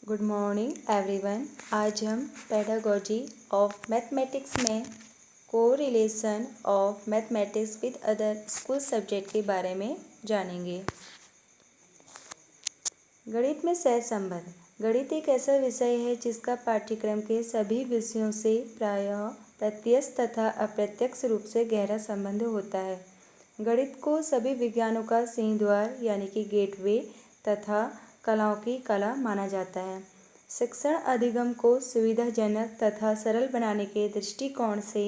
Good morning everyone. आज हम pedagogy of mathematics में correlation of mathematics with other school subject के बारे में जानेंगे। गणित में सहसंबंध। गणित एक ऐसा विषय है जिसका पाठ्यक्रम के सभी विषयों से प्रायः प्रत्यक्ष तथा अप्रत्यक्ष रूप से गहरा संबंध होता है। गणित को सभी विज्ञानों का सिंहद्वार यानी कि गेटवे तथा कलाओं की कला माना जाता है। शिक्षण अधिगम को सुविधाजनक तथा सरल बनाने के दृष्टिकोण से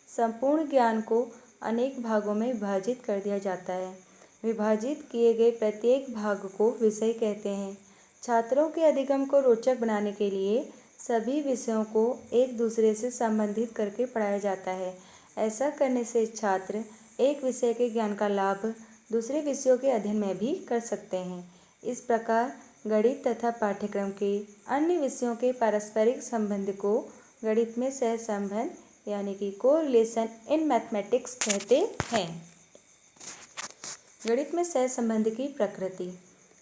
संपूर्ण ज्ञान को अनेक भागों में विभाजित कर दिया जाता है। विभाजित किए गए प्रत्येक भाग को विषय कहते हैं। छात्रों के अधिगम को रोचक बनाने के लिए सभी विषयों को एक दूसरे से संबंधित करके पढ़ाया जाता है। ऐसा करने से छात्र एक विषय के ज्ञान का लाभ दूसरे विषयों के अध्ययन में भी कर सकते हैं। इस प्रकार गणित तथा पाठ्यक्रम के अन्य विषयों के पारस्परिक संबंध को गणित में सहसंबंध यानी कि कोरिलेशन इन मैथमेटिक्स कहते हैं। गणित में सहसंबंध की प्रकृति।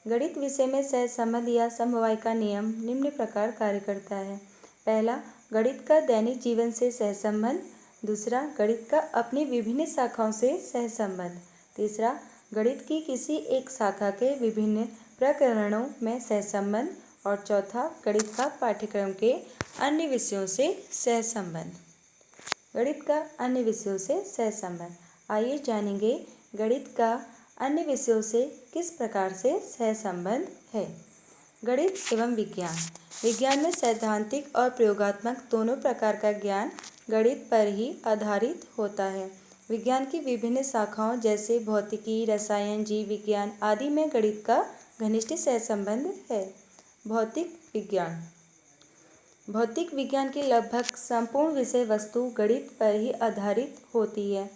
गणित विषय में सहसंबंध या समवाय का नियम निम्न प्रकार कार्य करता है। पहला, गणित का दैनिक जीवन से सहसंबंध। दूसरा, गणित का अपनी विभिन्न शाखाओं से सहसंबंध। तीसरा, गणित की किसी एक शाखा के विभिन्न प्रकरणों में सहसंबंध। और चौथा, गणित का पाठ्यक्रम के अन्य विषयों से सहसंबंध। गणित का अन्य विषयों से सहसंबंध। आइए जानेंगे गणित का अन्य विषयों से किस प्रकार से सहसंबंध है। गणित एवं विज्ञान। विज्ञान में सैद्धांतिक और प्रयोगात्मक दोनों प्रकार का ज्ञान गणित पर ही आधारित होता है। विज्ञान की विभिन्न शाखाओं जैसे भौतिकी, रसायन, जीव विज्ञान आदि में गणित का घनिष्ठ सहसंबंध है। भौतिक विज्ञान। भौतिक विज्ञान की लगभग संपूर्ण विषय वस्तु गणित पर ही आधारित होती है।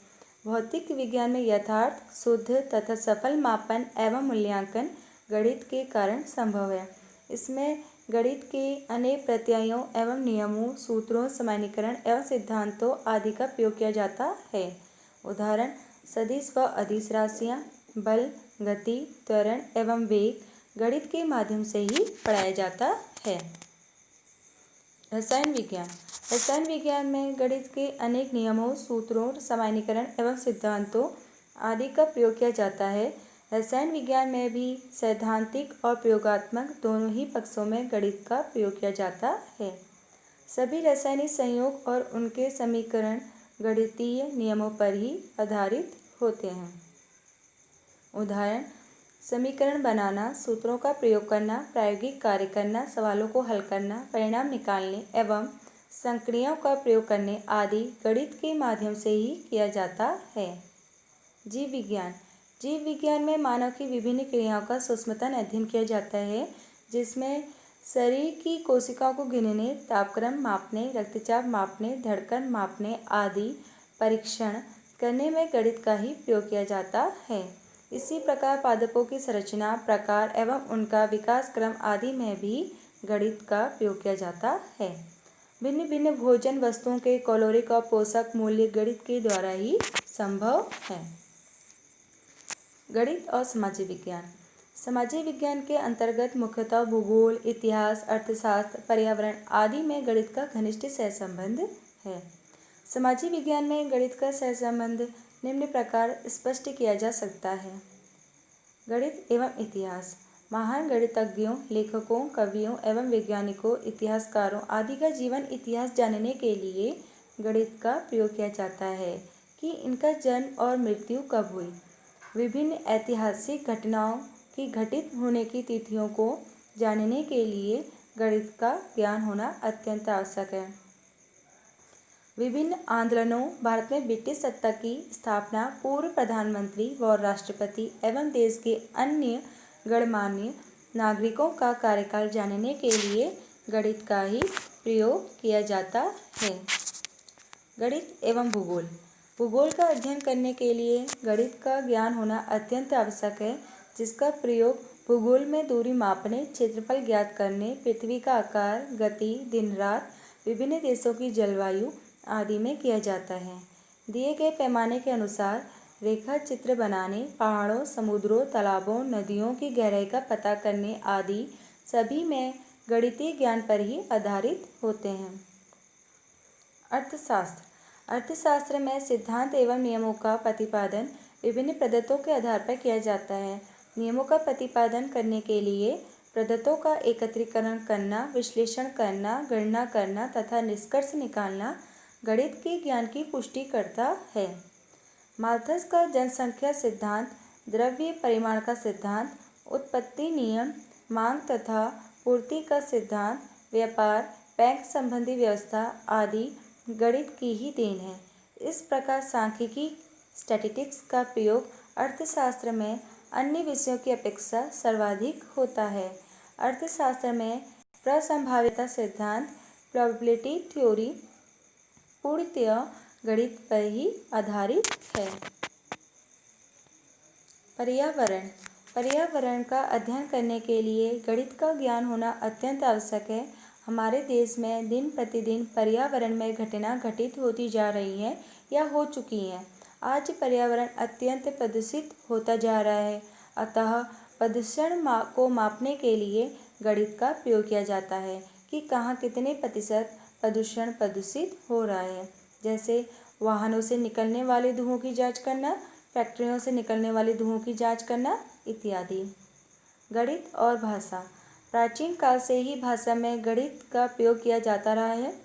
भौतिक विज्ञान में यथार्थ, शुद्ध तथा सफल मापन एवं मूल्यांकन गणित के कारण संभव है। इसमें गणित के अनेक प्रत्ययों एवं नियमों, सूत्रों, सामान्यीकरण एवं सिद्धांतों आदि का प्रयोग किया जाता है। उदाहरण, सदिश व अदिश राशियाँ, बल, गति, त्वरण एवं वेग गणित के माध्यम से ही पढ़ाया जाता है। रसायन विज्ञान। रसायन विज्ञान में गणित के अनेक नियमों, सूत्रों, सामान्यीकरण एवं सिद्धांतों आदि का प्रयोग किया जाता है। रसायन विज्ञान में भी सैद्धांतिक और प्रयोगात्मक दोनों ही पक्षों में गणित का प्रयोग किया जाता है। सभी रासायनिक संयोग और उनके समीकरण गणितीय नियमों पर ही आधारित होते हैं। उदाहरण, समीकरण बनाना, सूत्रों का प्रयोग करना, प्रायोगिक कार्य करना, सवालों को हल करना, परिणाम निकालने एवं संक्रियाओं का प्रयोग करने आदि गणित के माध्यम से ही किया जाता है। जीव विज्ञान। जीव विज्ञान में मानव की विभिन्न क्रियाओं का सूक्ष्मतः अध्ययन किया जाता है, जिसमें शरीर की कोशिकाओं को गिनने, तापक्रम मापने, रक्तचाप मापने, धड़कन मापने आदि परीक्षण करने में गणित का ही प्रयोग किया जाता है। इसी प्रकार पादपों की संरचना, प्रकार एवं उनका विकास क्रम आदि में भी गणित का प्रयोग किया जाता है। भिन्न भिन्न भोजन वस्तुओं के कैलोरिक और पोषक मूल्य गणित के द्वारा ही संभव है। गणित और सामाजिक विज्ञान। सामाजिक विज्ञान के अंतर्गत मुख्यतः भूगोल, इतिहास, अर्थशास्त्र, पर्यावरण आदि में गणित का घनिष्ठ सहसंबंध है। सामाजिक विज्ञान में गणित का सहसंबंध निम्न प्रकार स्पष्ट किया जा सकता है। गणित एवं इतिहास। महान गणितज्ञों, लेखकों, कवियों एवं वैज्ञानिकों, इतिहासकारों आदि का जीवन इतिहास जानने के लिए गणित का प्रयोग किया जाता है कि इनका जन्म और मृत्यु कब हुई। विभिन्न ऐतिहासिक घटनाओं की घटित होने की तिथियों को जानने के लिए गणित का ज्ञान होना अत्यंत आवश्यक है। विभिन्न आंदोलनों, भारत में ब्रिटिश सत्ता की स्थापना, पूर्व प्रधानमंत्री व राष्ट्रपति एवं देश के अन्य गणमान्य नागरिकों का कार्यकाल जानने के लिए गणित का ही प्रयोग किया जाता है। गणित एवं भूगोल। भूगोल का अध्ययन करने के लिए गणित का ज्ञान होना अत्यंत आवश्यक है, जिसका प्रयोग भूगोल में दूरी मापने, क्षेत्रफल ज्ञात करने, पृथ्वी का आकार, गति, दिन रात, विभिन्न देशों की जलवायु आदि में किया जाता है। दिए गए पैमाने के अनुसार रेखा चित्र बनाने, पहाड़ों, समुद्रों, तालाबों, नदियों की गहराई का पता करने आदि सभी में गणितीय ज्ञान पर ही आधारित होते हैं। अर्थशास्त्र। अर्थशास्त्र में सिद्धांत एवं नियमों का प्रतिपादन विभिन्न पद्धतों के आधार पर किया जाता है। नियमों का प्रतिपादन करने के लिए पद्धतों का एकत्रीकरण करना, विश्लेषण करना, गणना करना तथा निष्कर्ष निकालना गणित के ज्ञान की पुष्टि करता है। माल्थस का जनसंख्या सिद्धांत, द्रव्य परिमाण का सिद्धांत, उत्पत्ति नियम, मांग तथा पूर्ति का सिद्धांत, व्यापार, बैंक संबंधी व्यवस्था आदि गणित की ही देन है। इस प्रकार सांख्यिकी स्टैटिस्टिक्स का प्रयोग अर्थशास्त्र में अन्य विषयों की अपेक्षा सर्वाधिक होता है। अर्थशास्त्र में प्रसंभाव्यता सिद्धांत, प्रोबेबिलिटी थ्योरी पूर्णतया गणित पर ही आधारित है। पर्यावरण। पर्यावरण का अध्ययन करने के लिए गणित का ज्ञान होना अत्यंत आवश्यक है। हमारे देश में दिन प्रतिदिन पर्यावरण में घटना घटित होती जा रही हैं या हो चुकी हैं। आज पर्यावरण अत्यंत प्रदूषित होता जा रहा है, अतः प्रदूषण को मापने के लिए गणित का प्रयोग किया जाता है कि कहाँ कितने प्रतिशत प्रदूषण प्रदूषित हो रहा है। जैसे वाहनों से निकलने वाले धुओं की जांच करना, फैक्ट्रियों से निकलने वाले धुओं की जांच करना इत्यादि। गणित और भाषा। प्राचीन काल से ही भाषा में गणित का प्रयोग किया जाता रहा है।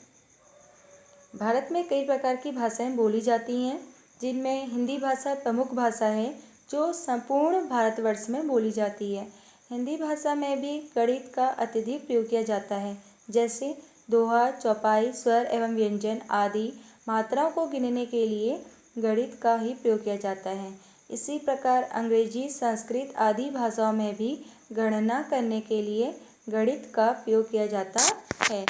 भारत में कई प्रकार की भाषाएं बोली जाती हैं, जिनमें हिंदी भाषा प्रमुख भाषा है जो संपूर्ण भारतवर्ष में बोली जाती है। हिंदी भाषा में भी गणित का अत्यधिक प्रयोग किया जाता है। जैसे दोहा, चौपाई, स्वर एवं व्यंजन आदि मात्राओं को गिनने के लिए गणित का ही प्रयोग किया जाता है। इसी प्रकार अंग्रेजी, संस्कृत आदि भाषाओं में भी गणना करने के लिए गणित का प्रयोग किया जाता है।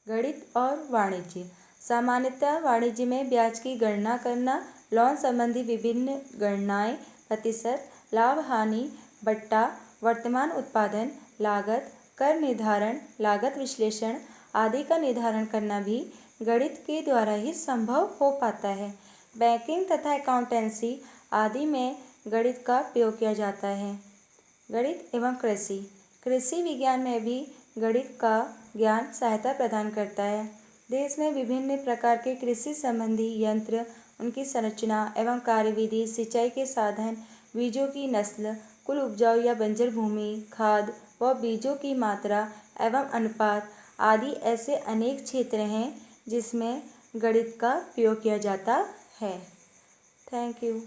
गणित और वाणिज्य। सामान्यतः वाणिज्य में ब्याज की गणना करना, लोन संबंधी विभिन्न गणनाएं, प्रतिशत, लाभ हानि, बट्टा, वर्तमान उत्पादन, लागत, कर निर्धारण, लागत विश्लेषण आदि का निर्धारण करना भी गणित के द्वारा ही संभव हो पाता है। बैंकिंग तथा अकाउंटेंसी आदि में गणित का प्रयोग किया जाता है। गणित एवं कृषि। कृषि विज्ञान में भी गणित का ज्ञान सहायता प्रदान करता है। देश में विभिन्न प्रकार के कृषि संबंधी यंत्र, उनकी संरचना एवं कार्यविधि, सिंचाई के साधन, बीजों की नस्ल, कुल उपजाऊ या बंजर भूमि, खाद व बीजों की मात्रा एवं अनुपात आदि ऐसे अनेक क्षेत्र हैं जिसमें गणित का प्रयोग किया जाता है। Thank you.